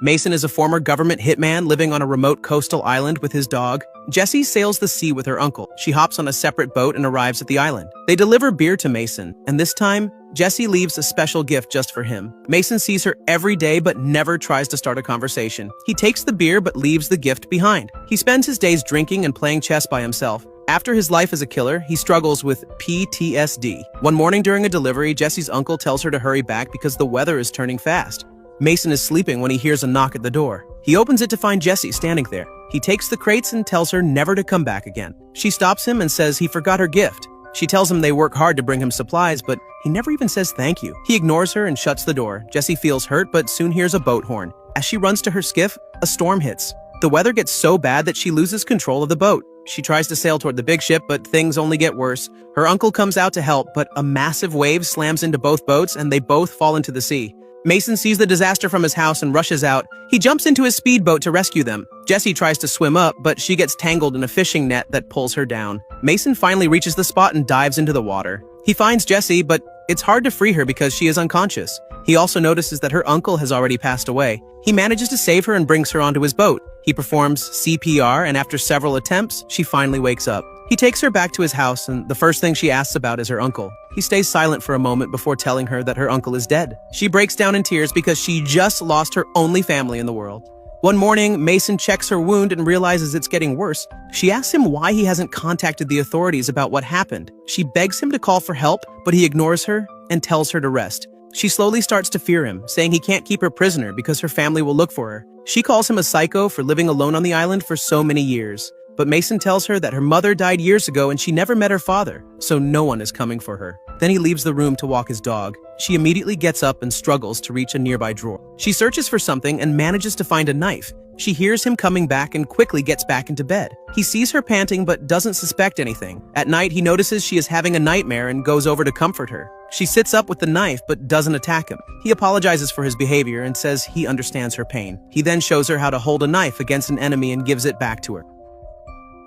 Mason is a former government hitman living on a remote coastal island with his dog. Jessie sails the sea with her uncle. She hops on a separate boat and arrives at the island. They deliver beer to Mason, and this time, Jessie leaves a special gift just for him. Mason sees her every day but never tries to start a conversation. He takes the beer but leaves the gift behind. He spends his days drinking and playing chess by himself. After his life as a killer, he struggles with PTSD. One morning during a delivery, Jessie's uncle tells her to hurry back because the weather is turning fast. Mason is sleeping when he hears a knock at the door. He opens it to find Jessie standing there. He takes the crates and tells her never to come back again. She stops him and says he forgot her gift. She tells him they work hard to bring him supplies, but he never even says thank you. He ignores her and shuts the door. Jessie feels hurt, but soon hears a boat horn. As she runs to her skiff, a storm hits. The weather gets so bad that she loses control of the boat. She tries to sail toward the big ship, but things only get worse. Her uncle comes out to help, but a massive wave slams into both boats and they both fall into the sea. Mason sees the disaster from his house and rushes out. He jumps into his speedboat to rescue them. Jessie tries to swim up, but she gets tangled in a fishing net that pulls her down. Mason finally reaches the spot and dives into the water. He finds Jessie, but it's hard to free her because she is unconscious. He also notices that her uncle has already passed away. He manages to save her and brings her onto his boat. He performs CPR, and after several attempts, she finally wakes up. He takes her back to his house, and the first thing she asks about is her uncle. He stays silent for a moment before telling her that her uncle is dead. She breaks down in tears because she just lost her only family in the world. One morning, Mason checks her wound and realizes it's getting worse. She asks him why he hasn't contacted the authorities about what happened. She begs him to call for help, but he ignores her and tells her to rest. She slowly starts to fear him, saying he can't keep her prisoner because her family will look for her. She calls him a psycho for living alone on the island for so many years. But Mason tells her that her mother died years ago and she never met her father, so no one is coming for her. Then he leaves the room to walk his dog. She immediately gets up and struggles to reach a nearby drawer. She searches for something and manages to find a knife. She hears him coming back and quickly gets back into bed. He sees her panting but doesn't suspect anything. At night, he notices she is having a nightmare and goes over to comfort her. She sits up with the knife but doesn't attack him. He apologizes for his behavior and says he understands her pain. He then shows her how to hold a knife against an enemy and gives it back to her.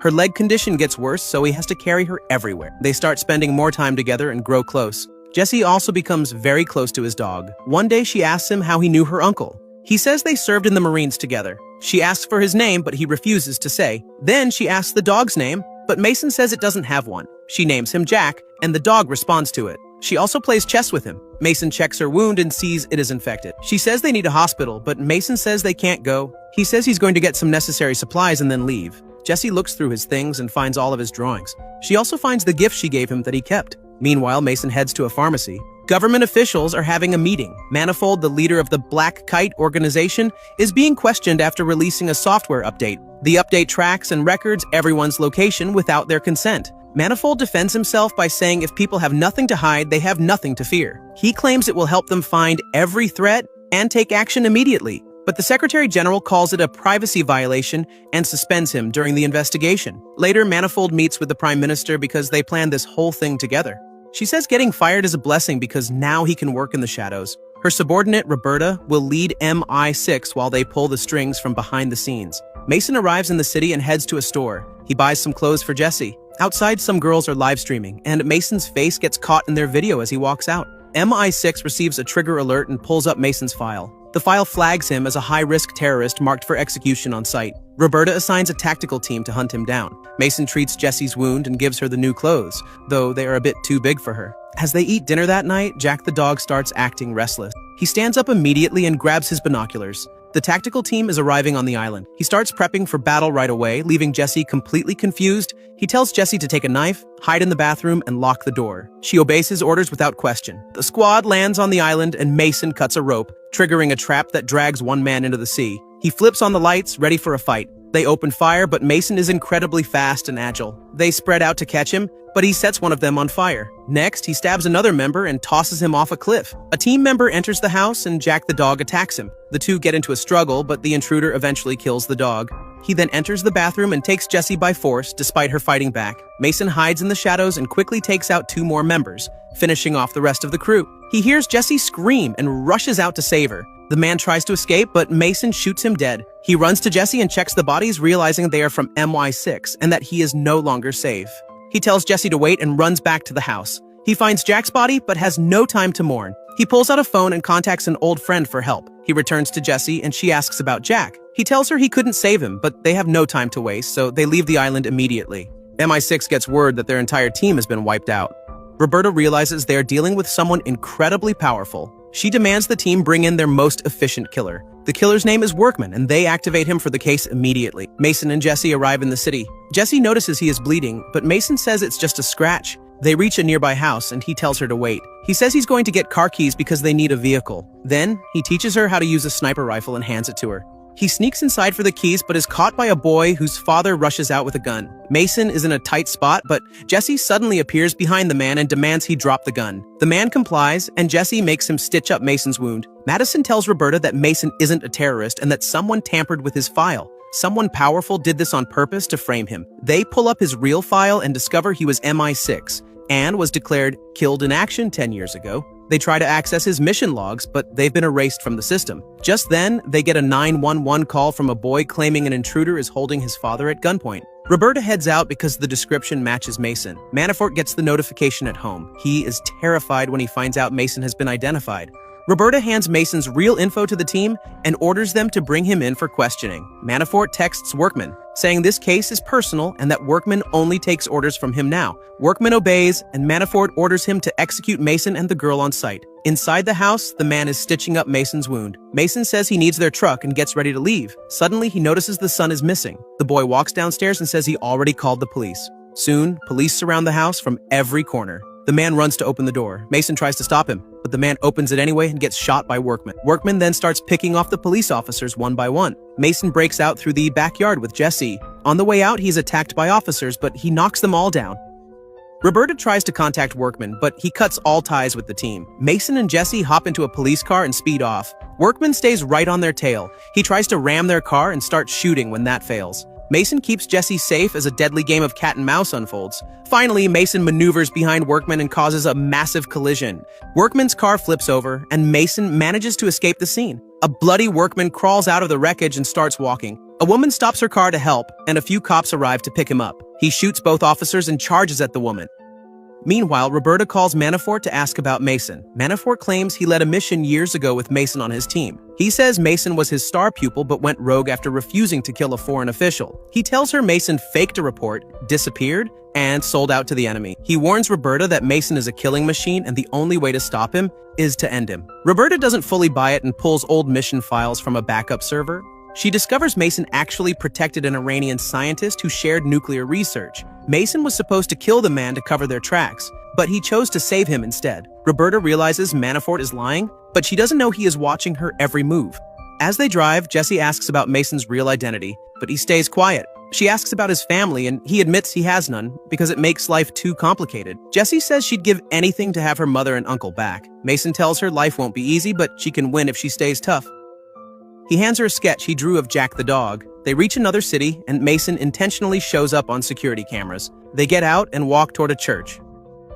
Her leg condition gets worse, so he has to carry her everywhere. They start spending more time together and grow close. Jessie also becomes very close to his dog. One day she asks him how he knew her uncle. He says they served in the Marines together. She asks for his name, but he refuses to say. Then she asks the dog's name, but Mason says it doesn't have one. She names him Jack, and the dog responds to it. She also plays chess with him. Mason checks her wound and sees it is infected. She says they need a hospital, but Mason says they can't go. He says he's going to get some necessary supplies and then leave. Jessie looks through his things and finds all of his drawings. She also finds the gift she gave him that he kept. Meanwhile, Mason heads to a pharmacy. Government officials are having a meeting. Manifold, the leader of the Black Kite organization, is being questioned after releasing a software update. The update tracks and records everyone's location without their consent. Manifold defends himself by saying if people have nothing to hide, they have nothing to fear. He claims it will help them find every threat and take action immediately. But the Secretary General calls it a privacy violation and suspends him during the investigation. Later, Manifold meets with the Prime Minister because they planned this whole thing together. She says getting fired is a blessing because now he can work in the shadows. Her subordinate, Roberta, will lead MI6 while they pull the strings from behind the scenes. Mason arrives in the city and heads to a store. He buys some clothes for Jessie. Outside, some girls are live streaming, and Mason's face gets caught in their video as he walks out. MI6 receives a trigger alert and pulls up Mason's file. The file flags him as a high-risk terrorist marked for execution on sight. Roberta assigns a tactical team to hunt him down. Mason treats Jessie's wound and gives her the new clothes, though they are a bit too big for her. As they eat dinner that night, Jack the dog starts acting restless. He stands up immediately and grabs his binoculars. The tactical team is arriving on the island. He starts prepping for battle right away, leaving Jessie completely confused. He tells Jessie to take a knife, hide in the bathroom, and lock the door. She obeys his orders without question. The squad lands on the island and Mason cuts a rope, triggering a trap that drags one man into the sea. He flips on the lights, ready for a fight. They open fire, but Mason is incredibly fast and agile. They spread out to catch him, but he sets one of them on fire. Next, he stabs another member and tosses him off a cliff. A team member enters the house and Jack the dog attacks him. The two get into a struggle, but the intruder eventually kills the dog. He then enters the bathroom and takes Jessie by force, despite her fighting back. Mason hides in the shadows and quickly takes out two more members, finishing off the rest of the crew. He hears Jessie scream and rushes out to save her. The man tries to escape, but Mason shoots him dead. He runs to Jessie and checks the bodies, realizing they are from MI6 and that he is no longer safe. He tells Jessie to wait and runs back to the house. He finds Jack's body, but has no time to mourn. He pulls out a phone and contacts an old friend for help. He returns to Jesse and she asks about Jack. He tells her he couldn't save him, but they have no time to waste, so they leave the island immediately. MI6 gets word that their entire team has been wiped out. Roberta realizes they are dealing with someone incredibly powerful. She demands the team bring in their most efficient killer. The killer's name is Workman, and they activate him for the case immediately. Mason and Jesse arrive in the city. Jesse notices he is bleeding, but Mason says it's just a scratch. They reach a nearby house, and he tells her to wait. He says he's going to get car keys because they need a vehicle. Then, he teaches her how to use a sniper rifle and hands it to her. He sneaks inside for the keys but is caught by a boy whose father rushes out with a gun. Mason is in a tight spot, but Jesse suddenly appears behind the man and demands he drop the gun. The man complies, and Jesse makes him stitch up Mason's wound. Madison tells Roberta that Mason isn't a terrorist and that someone tampered with his file. Someone powerful did this on purpose to frame him. They pull up his real file and discover he was MI6 and was declared killed in action 10 years ago. They try to access his mission logs, but they've been erased from the system. Just then, they get a 911 call from a boy claiming an intruder is holding his father at gunpoint. Roberta heads out because the description matches Mason. Manafort gets the notification at home. He is terrified when he finds out Mason has been identified. Roberta hands Mason's real info to the team and orders them to bring him in for questioning. Manafort texts Workman, saying this case is personal and that Workman only takes orders from him now. Workman obeys, and Manafort orders him to execute Mason and the girl on sight. Inside the house, the man is stitching up Mason's wound. Mason says he needs their truck and gets ready to leave. Suddenly, he notices the son is missing. The boy walks downstairs and says he already called the police. Soon, police surround the house from every corner. The man runs to open the door. Mason tries to stop him, but the man opens it anyway and gets shot by Workman. Workman then starts picking off the police officers one by one. Mason breaks out through the backyard with Jesse. On the way out, he's attacked by officers, but he knocks them all down. Roberta tries to contact Workman, but he cuts all ties with the team. Mason and Jesse hop into a police car and speed off. Workman stays right on their tail. He tries to ram their car and starts shooting when that fails. Mason keeps Jesse safe as a deadly game of cat and mouse unfolds. Finally, Mason maneuvers behind Workman and causes a massive collision. Workman's car flips over, and Mason manages to escape the scene. A bloody Workman crawls out of the wreckage and starts walking. A woman stops her car to help, and a few cops arrive to pick him up. He shoots both officers and charges at the woman. Meanwhile, Roberta calls Manafort to ask about Mason. Manafort claims he led a mission years ago with Mason on his team. He says Mason was his star pupil but went rogue after refusing to kill a foreign official. He tells her Mason faked a report, disappeared, and sold out to the enemy. He warns Roberta that Mason is a killing machine and the only way to stop him is to end him. Roberta doesn't fully buy it and pulls old mission files from a backup server. She discovers Mason actually protected an Iranian scientist who shared nuclear research. Mason was supposed to kill the man to cover their tracks, but he chose to save him instead. Roberta realizes Manafort is lying, but she doesn't know he is watching her every move. As they drive, Jesse asks about Mason's real identity, but he stays quiet. She asks about his family, and he admits he has none because it makes life too complicated. Jesse says she'd give anything to have her mother and uncle back. Mason tells her life won't be easy, but she can win if she stays tough. He hands her a sketch he drew of Jack the dog. They reach another city, and Mason intentionally shows up on security cameras. They get out and walk toward a church.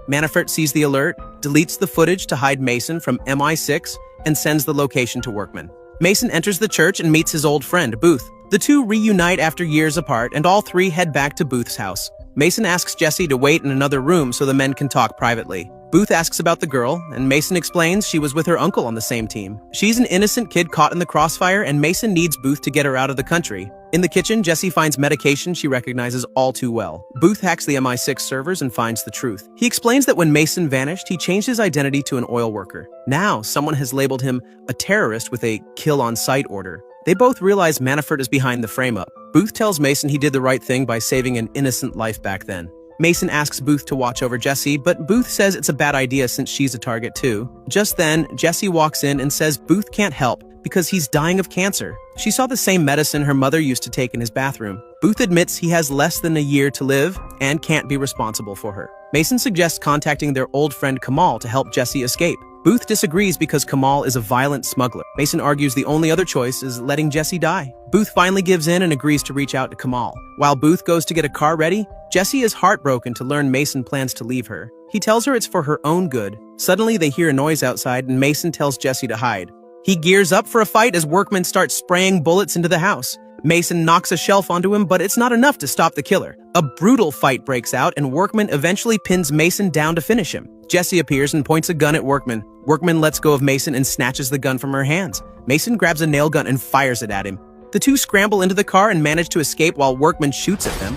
Manafort sees the alert, deletes the footage to hide Mason from MI6, and sends the location to Workman. Mason enters the church and meets his old friend, Booth. The two reunite after years apart, and all three head back to Booth's house. Mason asks Jesse to wait in another room so the men can talk privately. Booth asks about the girl, and Mason explains she was with her uncle on the same team. She's an innocent kid caught in the crossfire, and Mason needs Booth to get her out of the country. In the kitchen, Jesse finds medication she recognizes all too well. Booth hacks the MI6 servers and finds the truth. He explains that when Mason vanished, he changed his identity to an oil worker. Now, someone has labeled him a terrorist with a kill-on-sight order. They both realize Manafort is behind the frame-up. Booth tells Mason he did the right thing by saving an innocent life back then. Mason asks Booth to watch over Jesse, but Booth says it's a bad idea since she's a target too. Just then, Jesse walks in and says Booth can't help because he's dying of cancer. She saw the same medicine her mother used to take in his bathroom. Booth admits he has less than a year to live and can't be responsible for her. Mason suggests contacting their old friend Kamal to help Jesse escape. Booth disagrees because Kamal is a violent smuggler. Mason argues the only other choice is letting Jesse die. Booth finally gives in and agrees to reach out to Kamal. While Booth goes to get a car ready, Jesse is heartbroken to learn Mason plans to leave her. He tells her it's for her own good. Suddenly, they hear a noise outside and Mason tells Jesse to hide. He gears up for a fight as workmen start spraying bullets into the house. Mason knocks a shelf onto him, but it's not enough to stop the killer. A brutal fight breaks out and Workman eventually pins Mason down to finish him. Jesse appears and points a gun at Workman. Workman lets go of Mason and snatches the gun from her hands. Mason grabs a nail gun and fires it at him. The two scramble into the car and manage to escape while Workman shoots at them.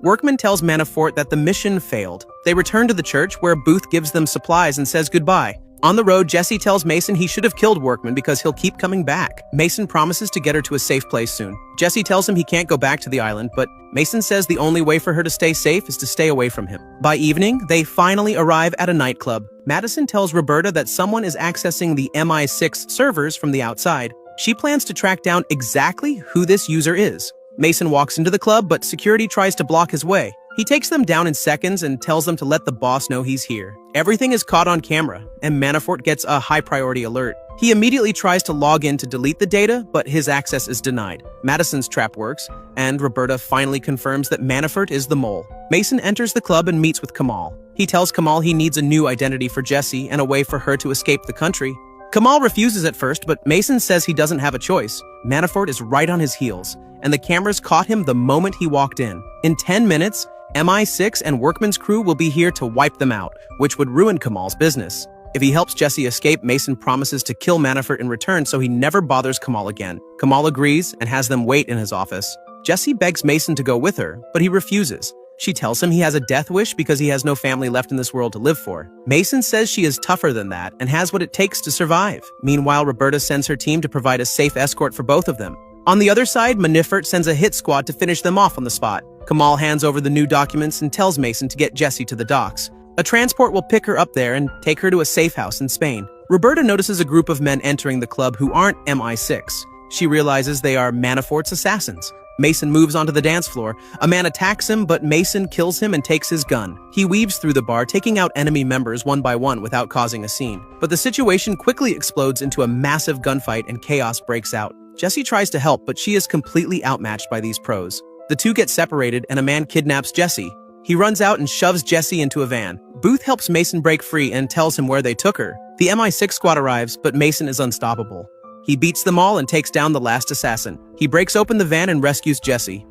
Workman tells Manafort that the mission failed. They return to the church where Booth gives them supplies and says goodbye. On the road, Jesse tells Mason he should have killed Workman because he'll keep coming back. Mason promises to get her to a safe place soon. Jesse tells him he can't go back to the island, but Mason says the only way for her to stay safe is to stay away from him. By evening, they finally arrive at a nightclub. Madison tells Roberta that someone is accessing the MI6 servers from the outside. She plans to track down exactly who this user is. Mason walks into the club, but security tries to block his way. He takes them down in seconds and tells them to let the boss know he's here. Everything is caught on camera, and Manafort gets a high-priority alert. He immediately tries to log in to delete the data, but his access is denied. Madison's trap works, and Roberta finally confirms that Manafort is the mole. Mason enters the club and meets with Kamal. He tells Kamal he needs a new identity for Jesse and a way for her to escape the country. Kamal refuses at first, but Mason says he doesn't have a choice. Manafort is right on his heels, and the cameras caught him the moment he walked in. In 10 minutes, MI6 and Workman's crew will be here to wipe them out, which would ruin Kamal's business. If he helps Jesse escape, Mason promises to kill Manafort in return so he never bothers Kamal again. Kamal agrees and has them wait in his office. Jesse begs Mason to go with her, but he refuses. She tells him he has a death wish because he has no family left in this world to live for. Mason says she is tougher than that and has what it takes to survive. Meanwhile, Roberta sends her team to provide a safe escort for both of them. On the other side, Manafort sends a hit squad to finish them off on the spot. Kamal hands over the new documents and tells Mason to get Jesse to the docks. A transport will pick her up there and take her to a safe house in Spain. Roberta notices a group of men entering the club who aren't MI6. She realizes they are Manafort's assassins. Mason moves onto the dance floor. A man attacks him, but Mason kills him and takes his gun. He weaves through the bar, taking out enemy members one by one without causing a scene. But the situation quickly explodes into a massive gunfight and chaos breaks out. Jesse tries to help, but she is completely outmatched by these pros. The two get separated and a man kidnaps Jesse. He runs out and shoves Jesse into a van. Booth helps Mason break free and tells him where they took her. The MI6 squad arrives, but Mason is unstoppable. He beats them all and takes down the last assassin. He breaks open the van and rescues Jesse.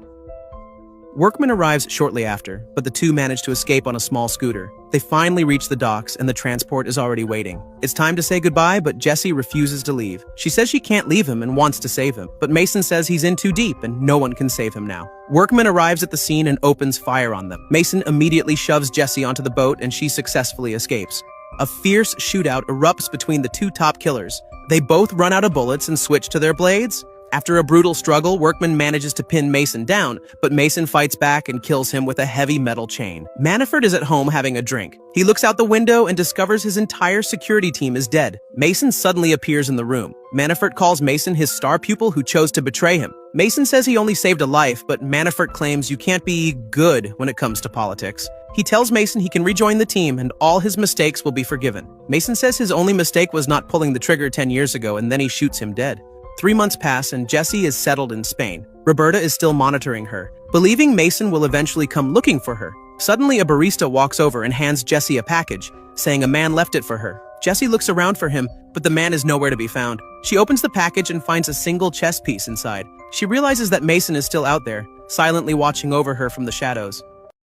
Workman arrives shortly after, but the two manage to escape on a small scooter. They finally reach the docks and the transport is already waiting. It's time to say goodbye, but Jesse refuses to leave. She says she can't leave him and wants to save him, but Mason says he's in too deep and no one can save him now. Workman arrives at the scene and opens fire on them. Mason immediately shoves Jesse onto the boat and she successfully escapes. A fierce shootout erupts between the two top killers. They both run out of bullets and switch to their blades. After a brutal struggle, Workman manages to pin Mason down, but Mason fights back and kills him with a heavy metal chain. Manafort is at home having a drink. He looks out the window and discovers his entire security team is dead. Mason suddenly appears in the room. Manafort calls Mason his star pupil who chose to betray him. Mason says he only saved a life, but Manafort claims you can't be good when it comes to politics. He tells Mason he can rejoin the team and all his mistakes will be forgiven. Mason says his only mistake was not pulling the trigger 10 years ago and then he shoots him dead. 3 months pass and Jesse is settled in Spain. Roberta is still monitoring her, believing Mason will eventually come looking for her. Suddenly, a barista walks over and hands Jesse a package, saying a man left it for her. Jesse looks around for him, but the man is nowhere to be found. She opens the package and finds a single chess piece inside. She realizes that Mason is still out there, silently watching over her from the shadows.